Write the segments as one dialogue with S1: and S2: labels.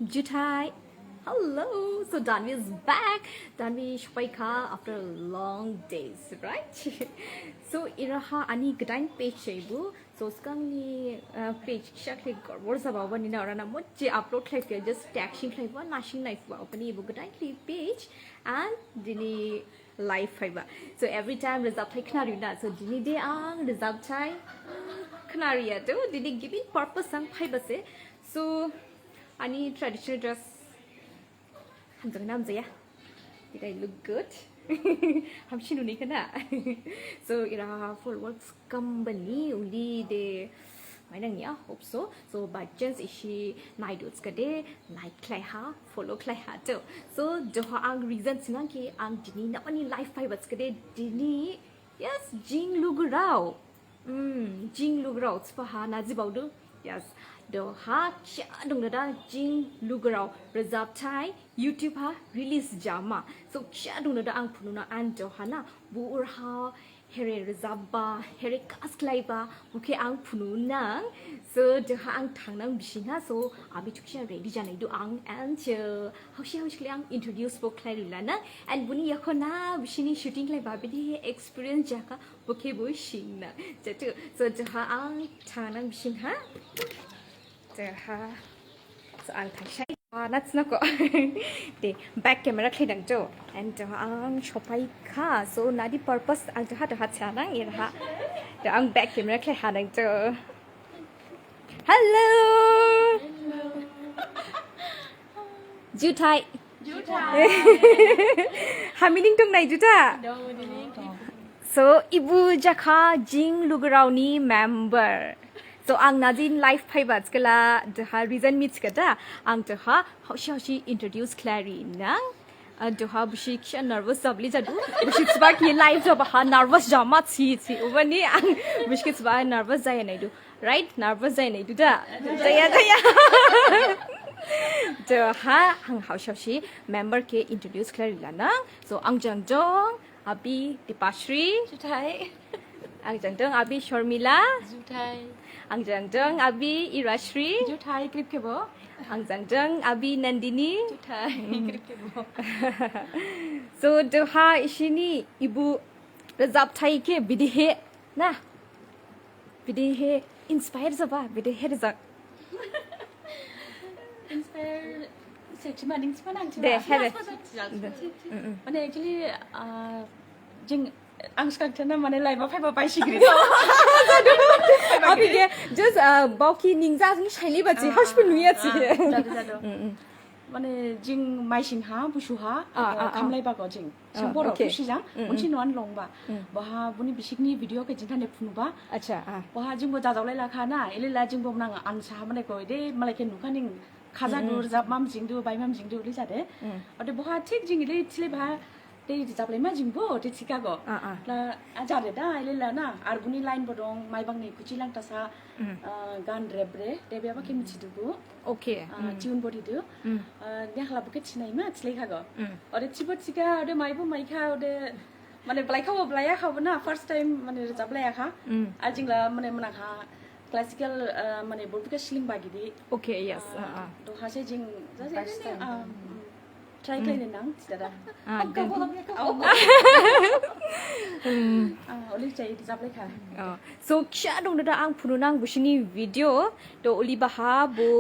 S1: Juthai. Hello. So Danvi is back. Danvi Shpaika after long days, right? So iraha ani gdain page chebu. So skang ni page shakli gorwar sabawa ni na orana mo je upload like just taxing like one machine life wa opani ibu gdain page and dini live fiber. So every time result like knari na. So dini de ang result chai knari ya to dini giving purpose sang fiber se. So any traditional dress did I look good? I'm unique so full works company only they I hope so. So by chance is she night kade night klaiha follow klaiha too. So doha ang reason sinangki ang dini na only life fibers kade dini yes Jing Lugurao. Jing Lugurao spaha nazibaudu yes. Doha dong da Jing Lugurao reserve Thai YouTube ha release jama so dong da ang pununa and dohana bu urha here reserve ba here kasklai ba buke ang pununa so doha ang tangnang bishinga so abi chuksha ready janai do ang and how she ang introduce for Clarilana and buni yakona bishini shooting like babi experience jaka buke bo shingna so doha ang tangnang bishinga so ang thai that's not go the back camera kledang jo and ang shopai kha so nadi purpose ang ha chanang ira the ang back camera kle hanang jo hello Juthai hamining tong nai juta so ibu jaka Jing Lugurao ni member so ang Nandini life fibers kala the reason meets kada ang the how she introduce Clary nang the bushi nervous sabli jadu bushi sba ki life job ha nervous jama chi ubani ang bushi sba nervous jai nai do right nervous jai nai do da jaya the ang how she member ke introduce Clary lana so ang jangjong abi Dipashree Juthai ang jangjong abi Sormila
S2: Juthai
S1: ang jangjong abi Irashree
S2: Juthai clip ke bo
S1: ang jangjong abi Nandini
S2: Juthai clip ke bo
S1: so doha ishini ibu rezab thai ke bidehe na bidehe inspire jaba bidehe rezak
S2: inspire section ding sepanang
S1: de have
S2: mane actually jing ang skakna mane live ma phaiba paisigri
S1: abi ke just bauki ningja jing shaili bachi hospital nuya chi
S2: jado mane jing maising ha busu ha khamlai ba go jing samboro kushi jang unchi non long ba baha buni bisikni video ke jing thane phunu ba
S1: acha
S2: baha jing bo jajau lai la khana elela jing bo nang ansa mane ko de malai ke nukaning khaja dur jab mam jing du bai mam jing du li jade ode baha thik jing le thle ba de jab lai ma jing bo de chicago la ajare da elela na arbuni line bo dong mai bang ni Kuchi Langthasa gan rebre de be ba ke michi du go
S1: okay
S2: tune body do ne khla bu ke chinai ma thle khago ode chibo chika ode mai bo mai kha ode mane blai kha bo blai kha bo na first time mane jab lai kha a jing la mane mana kha classical mane bo bu ke sling ba gi di
S1: okay yes
S2: to ha se jing try clean nang dada oli chai jab lai kha
S1: so kya dong da ang phununang bushini video to oli baha bo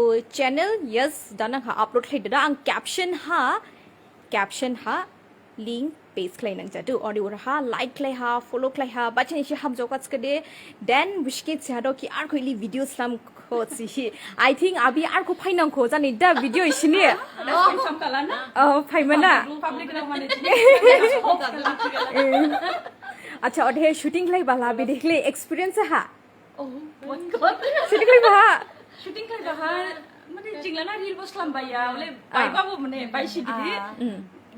S1: channel yes dana ha upload khai da ang caption ha link page klai nang jadu audio ha like klai ha follow klai ha bachani shi ham jokat skade then bushke chado ki ar khoili video slam kho chi I think abi ar ko phainang kho jani da video isini
S2: sam kala na
S1: phaimana
S2: public na mane
S1: acha odhe shooting lai bala bi dekhle experience ha
S2: oh my god
S1: shooting lai ba
S2: shooting kai ba mane jingla na reel boslam ba ya ole bai ba bo mane bai shi gidi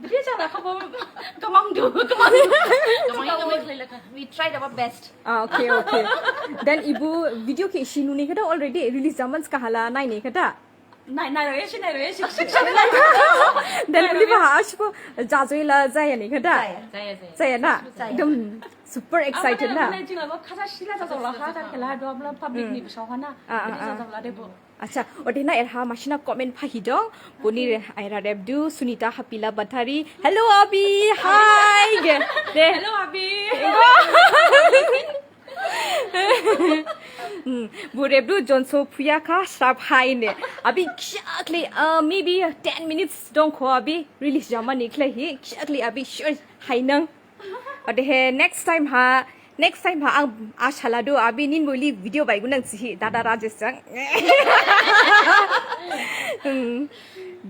S2: dia cara khabar kamang we tried our best
S1: okay then ibu video ke shinu ne kada already release zamans kahala nai ne kada
S2: नाय रे
S1: Dan uli bah ashpo jazoi la jaya ni kada. Jaya na. Dum super excited na.
S2: Jing la khaja sila ta la ha ta khela do amla public ni saw na. La de bo.
S1: Acha odina erha machina comment phahi dong boni aira rebdu Sunita Hapila Bathari. Hello Abi. Hi.
S2: Hello Abi.
S1: Burebdu Johnso Puyaka Sharp High ne. Abi exactly maybe 10 minutes don't call Abi release Jamani Clay he exactly Abi sure high nang. But next time ang ashalado Abi nin muli video by gunang si Dada Rajasthan.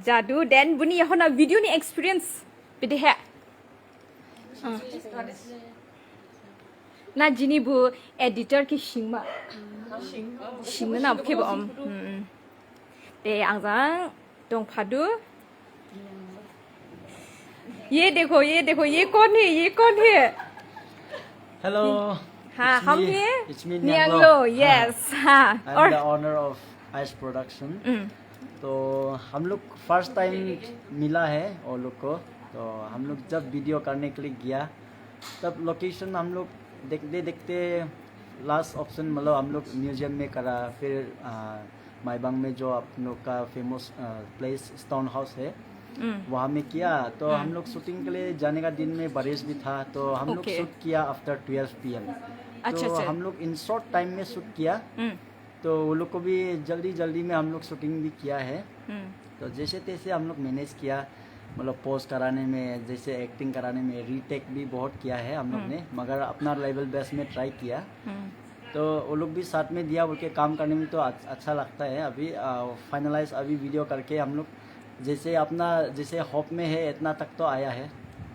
S1: Jadu then buni hona video ni experience bide he. Na Jini bu editor ki shingma na ke ba te angzang dong phadu ye dekho ye kon hai
S3: Hello.
S1: ha
S3: it's
S1: hum
S3: me-
S1: he
S3: It's me
S1: Nyanglo yes ha
S3: I'm the owner of Ice Production. तो हम लोग first time मिला है और लोग को तो हम लोग जब वीडियो करने के लिए गया तब लोकेशन हम लोग देखते देखते लास्ट ऑप्शन मतलब हम लोग म्यूजियम में करा फिर माइबांग में जो आप लोग का फेमस प्लेस स्टोन हाउस है वहाँ में किया तो हम लोग शूटिंग के लिए जाने का दिन में बारिश भी था तो हम लोग
S1: Okay.
S3: शूट किया आफ्टर 12 PM
S1: अच्छा,
S3: तो
S1: अच्छा।
S3: हम लोग इन शॉर्ट टाइम में शूट किया तो वो लोग को भी जल्दी में हम लोग शूटिंग भी किया है तो जैसे तैसे हम लोग मैनेज किया मतलब पोस्ट कराने में जैसे एक्टिंग कराने में रीटेक भी बहुत किया है हम लोग ने मगर अपना लेवल बेस में ट्राई किया तो वो लोग भी साथ में दिया बोल के काम करने में तो अच्छा लगता है अभी फाइनलाइज अभी वीडियो करके हम लोग जैसे अपना जैसे होप में है इतना तक तो आया है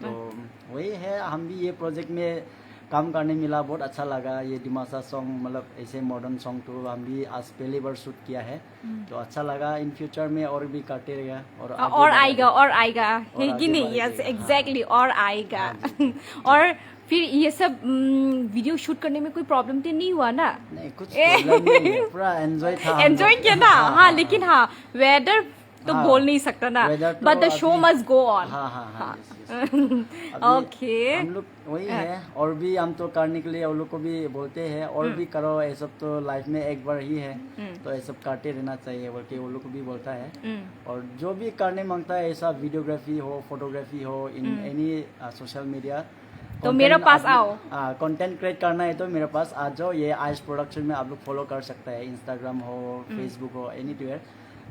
S3: तो वही है हम भी ये प्रोजेक्ट में काम करने मिला बहुत अच्छा लगा ये डिमासा सॉन्ग मतलब ऐसे मॉडर्न सॉन्ग तो हम भी आज पहली बार शूट किया है तो अच्छा लगा इन फ्यूचर में और भी करते रहेगा और आगे
S1: और आएगा है
S3: आगे
S1: कि नहीं
S3: बढ़ेगा,
S1: यस
S3: हाँ।
S1: एग्जैक्टली और आएगा और फिर ये सब वीडियो शूट करने में कोई प्रॉब्लम तो नहीं हुआ ना
S3: नहीं कुछ प्रॉब्लम नहीं है पूरा एंजॉय था हम
S1: एंजॉय
S3: लोग।
S1: किया ना हाँ लेकिन हाँ वेदर तो
S3: हाँ,
S1: बोल नहीं सकता ना
S3: weather तो
S1: बट द शो
S3: अभी-
S1: मस्ट गो ऑन
S3: हाँ अभी
S1: ओके
S3: हम लोग वही है और भी हम तो करने के लिए वो लोग को भी बोलते हैं और भी करो ये सब तो लाइफ में एक बार ही है तो ये सब करते रहना चाहिए बोल के वो लोग को भी बोलता है और जो भी करने मांगता है ऐसा वीडियोग्राफी हो फोटोग्राफी हो इन एनी सोशल मीडिया
S1: तो मेरे पास आओ
S3: कंटेंट क्रिएट करना है तो मेरे पास आ जाओ ये आइस प्रोडक्शन में आप लोग फॉलो कर सकते हैं इंस्टाग्राम हो फेसबुक हो एनीवेयर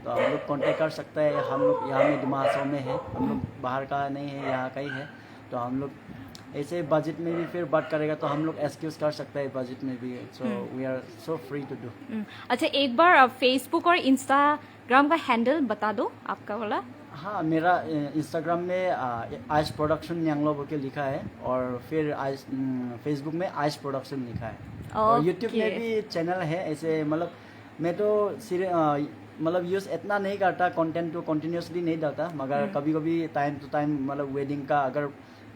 S3: तो हम लोग कांटेक्ट कर सकते हैं हम लोग यहाँ में डिमासा में है हम लोग बाहर का नहीं है यहाँ का ही है तो हम लोग ऐसे बजट में भी फिर बात करेगा तो हम लोग एक्सक्यूज कर सकते हैं बजट में भी so we are so free to do
S1: अच्छा एक बार फेसबुक और इंस्टाग्राम का हैंडल बता दो आपका वाला
S3: हाँ मेरा इंस्टाग्राम में आइस प्रोडक्शन न्यांगलो बोल के लिखा है और फिर आइस फेसबुक में आइस प्रोडक्शन लिखा है और यूट्यूब में भी चैनल है ऐसे मतलब मैं तो मतलब यूज़ इतना नहीं करता कंटेंट तो कंटिन्यूसली नहीं डालता मगर कभी कभी टाइम टू टाइम मतलब वेडिंग का अगर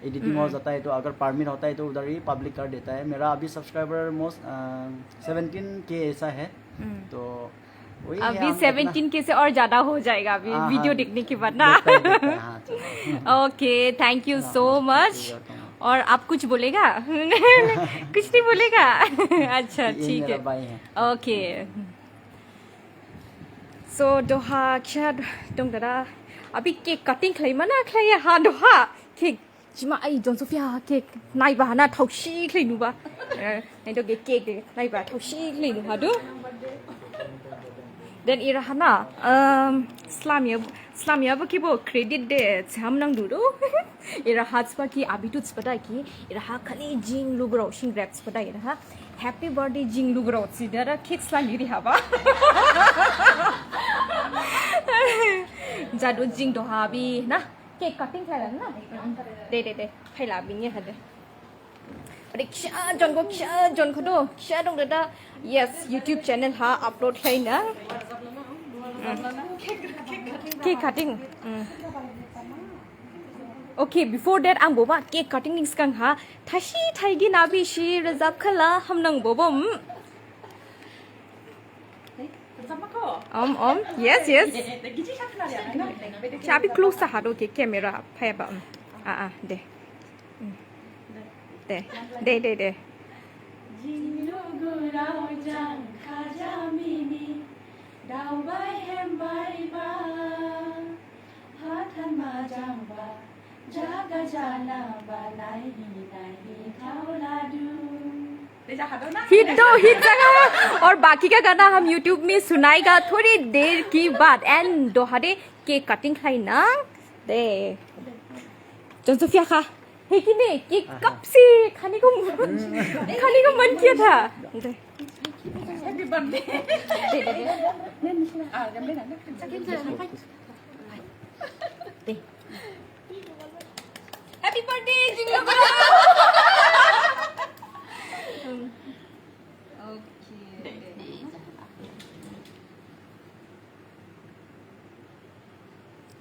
S3: एडिटिंग हो जाता है तो अगर परमिट होता है तो उधर ही पब्लिक कर देता है मेरा अभी सब्सक्राइबर मोस्ट 17K ऐसा है तो वही
S1: अभी 17K से और ज्यादा हो जाएगा अभी
S3: हाँ,
S1: वीडियो
S3: हाँ,
S1: देखने के बाद ना okay thank you so much और आप कुछ बोलेगा कुछ नहीं बोलेगा अच्छा ठीक है
S3: भाई है
S1: ओके सो दोहा क्या दं दादा अभी केक कटिंग खालामो ना खालाया हाँ दोहा केक जिमा आई जन सोफिया केक नायबा ना थावसि खालायनुबा नाय तो केक नायबा थावसि खालायनु हादो dan irahana slamia kibo credit de chamnang dudo irahat ki abitu spada ki iraha khali Jing Lugurao sing raps pada iraha happy birthday Jing Lugurao sidara cake slami ri haba jadu Jing do habi na cake cutting khala na de khaila bi ni hade अरे क्या जन को दो क्या दं दादा yes YouTube channel हा upload है ना cake cutting okay before that आं बोबा केक कटिंग निंग सिगां हा थासि थाइगि नाबि सि रोजाब खाला हमनां बोबम yes yes
S2: แต่กิจิชักนาเนี่ยนะ
S1: ชาพี่คลูสหาดูกี่แคมเมราแพบเด
S2: Jing Lugurao jang kajamini dao bai hem bai ba hatan ma jang ba jaga jana ba nai hi thaula du déjà hado na
S1: hit जगह और बाकी का गाना हम YouTube में सुनाएगा थोड़ी देर की बाद एंड दोहारे केक कटिंग खाई ना दे जन सोफिया खा है कि नहीं केक कब से खाने को मन किया था
S2: Happy birthday ยังไม่ได้นะ
S1: Happy birthday Jing Lugurao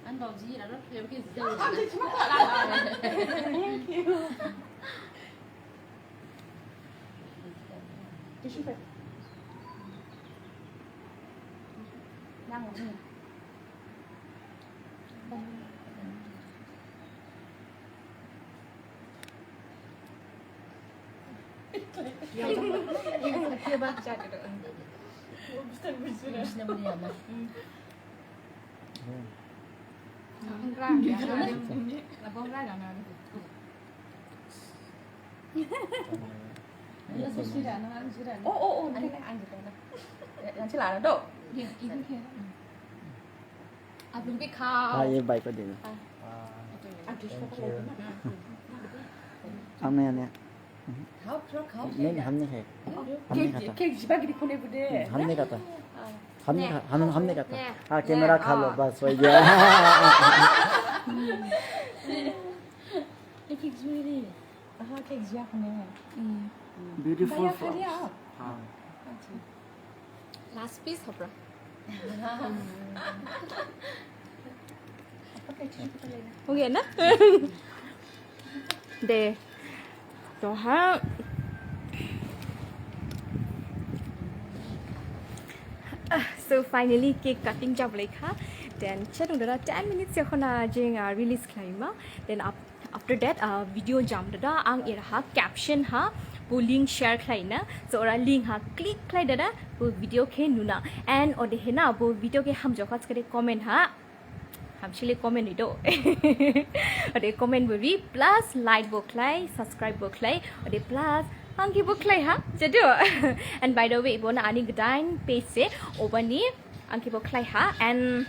S4: Anh bảo gì là rất nhiều cái dầu.
S2: Thank you. Tissue paper. Đang ngồi gì?
S4: Kia ba? Bisa beli apa?
S2: Không ra là bông ra là nào anh ăn được rồi anh chỉ là nó độ
S4: À đừng biết khao.
S3: ये bike को दे दो हम नहीं
S4: Khao khao.
S3: नहीं हम नहीं है हम नहीं खाता
S2: 케이크 집안끼리 보내보대
S3: हम नहीं खाता हम नहीं खाता हाँ कैमरा खा लो बस वही है
S2: 케이크 주이리 아 케이크 지약하네
S3: beautiful
S1: last piece हो रहा हो गया ना दे तो हाँ so finally cake cutting job like ha then chat undara 10 minutes ya khona jing release klaima then after that video jam da ang ira caption ha bu link share klaina so ora link ha click klai da bu video ke nuna and ode hena bu video ke ham jokhas kare comment ha ham chile comment do ode comment bu plus like bu klai subscribe bu klai ode plus Angki book lay ha, jadi. And by the way, ibu na ani gedain page se, obani angki book lay ha, and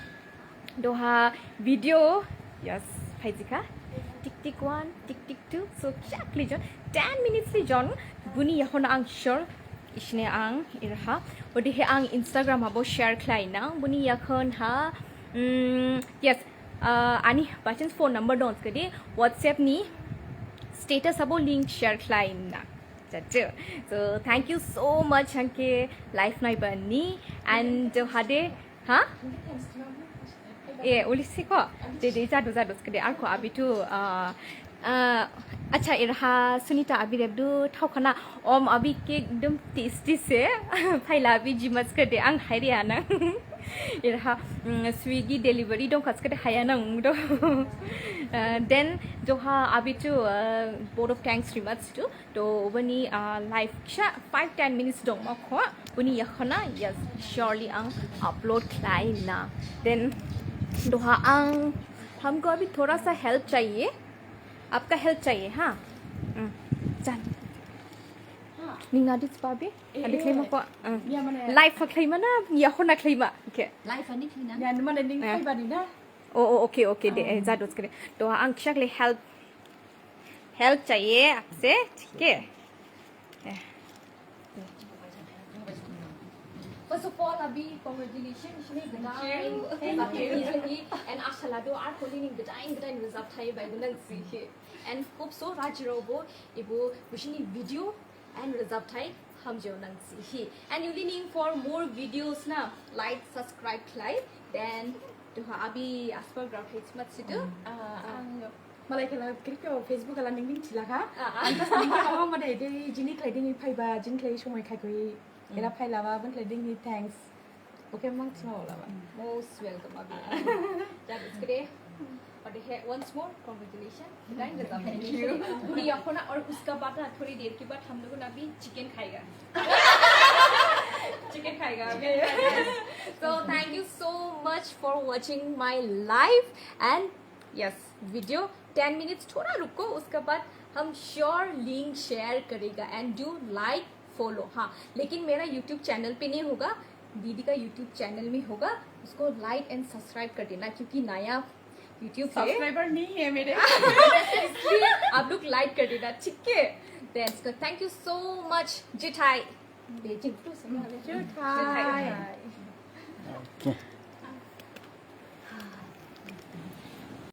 S1: doha video, yes, physica, tick 1, tick 2, so exactly John, 10 minutes li John, buni yahon ang sure, isne ang irha, odi he ang Instagram abo share klay na, buni yahon ha, yes, ani bachans phone number don't kadi, WhatsApp ni, status abo link share klay na. So thank you so much anke life nai bani and hade ha ulisi ko de jadu skede ar ko abitu acha irha sunita abirabdu thaukhana om abi ke dum tasty se phaila bi jimas kede ang hairiana irha swiggy delivery dong khaskade hayana do then joha abitu board of thanks very much to bani live 5-10 minutes dong ma kho bani yakhana yes surely ang upload klai na then doha ang हमको अभी थोड़ा सा help चाहिए आपका help चाहिए हाँ चल निंगा दिस बाबी ada claim apa live claim mana ya hona claim okay
S4: Live ani kina.
S2: ya mana ning kai bani na
S1: oh okay दे जादोस करे तो अंकशा के लिए हेल्प चाहिए आपसे ठीक है First of all, Abi, congratulations. Thank you. And Ashalado are holding the dying result Thai by the see and hope so Rajirobo, Ibu, wishing video and result Thai, Hamjo see. And you leaning for more videos now, like, subscribe, like, then to Abi Asper Graph Hits much to do.
S2: Malay kalau klik ke Facebook kalau ning silakan. Anta ning kalau mana ada Jini trading ni pai ba Jin klay shumai kai koi. Era pai lava ban trading ni thanks.
S1: Okay, mang small lah. Most welcome abi. That is great. और देखिए once more congratulations. Thank you. पूरी अपना और उसका बाद ना थोड़ी देर के बाद हम लोग ना भी चिकन खाएगा. Chicken खाएगा. So thank you so much for watching my live and yes video 10 minutes थोड़ा रुको उसके बाद हम sure link share करेगा and do like follow हाँ लेकिन मेरा YouTube चैनल पे नहीं होगा दीदी का YouTube चैनल में होगा उसको like and subscribe कर देना क्योंकि नया YouTube पे
S2: सब्सक्राइबर नहीं है मेरे
S1: इसलिए आप लोग like कर देना ठीक है thank you so much Juthai Beijing
S2: Juthai